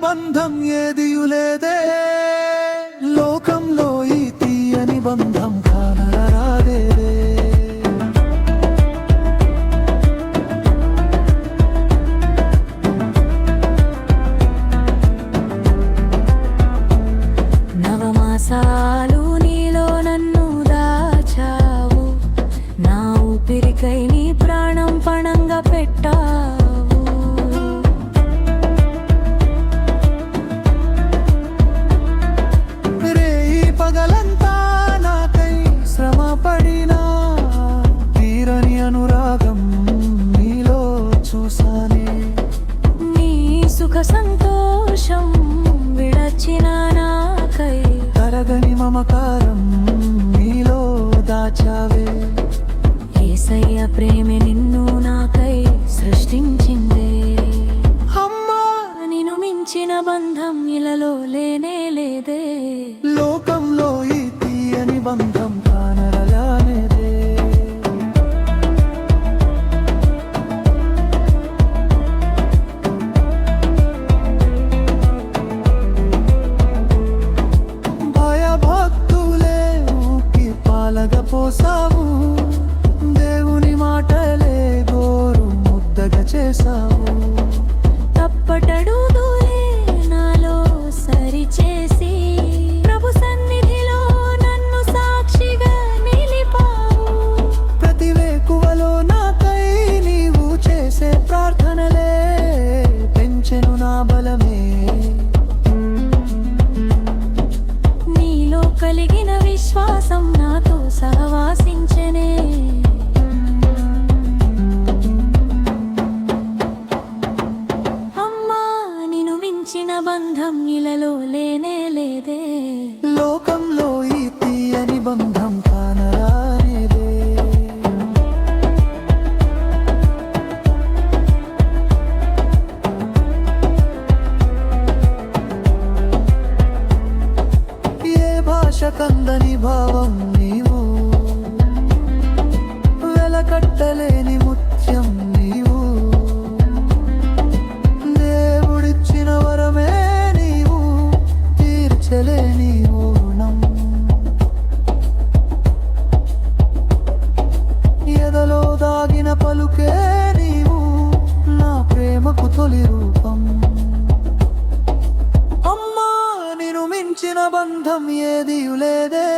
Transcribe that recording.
బంధం ఏదియులేదే లోకంలో ఈ తీయని బంధం కానరాదే నవమాసాలు నీలో నన్ను దాచావు నా ఊపిరికై నీ ప్రాణం పణంగా పెట్టావు పగలంతా నాకై శ్రమ పడినా తీరని అనురాగం నీలో చూసానే నీ సుఖ సంతోషం విడచిన నాకై తరగని మమకారం నీలో దాచావే యేసయ్య ప్రేమే నిన్ను నాకై సృష్టించిందే అమ్మా నిన్ను మించిన బంధం ఇలలో లేనే లేదే లోకంలో ఈ తీయని బంధం కానరానేదే భయభక్తులే ఊకి పాలగపోసావు దేవుని మాటలే గోరు ముద్దగా చేసావు తప్పటడుగులే నాలో సరిచేసి ప్రభు సన్నిధిలో నన్ను సాక్షిగా నిలిపావు ప్రతి వేకువలో నాకై నీవు చేసే ప్రార్థనలే పెంచెను నా బలమే నీలో కలిగిన విశ్వాసం నాతో సహవాసించెనే బంధం ఇలలో లేనే లేదే లోకంలో ఈ తీయని బంధం కానరానేదే ఏ భాష కందని భావం నీవు వెలకట్టలేని ముత్యం నీవు దేవుడిచ్చిన వరమే నీవు తీర్చలేని ఊనం ఎదలో దాగిన పలుకే నీవు నా ప్రేమకు తొలి రూపం అమ్మా నిన్ను మించిన బంధం ఏదియులేదే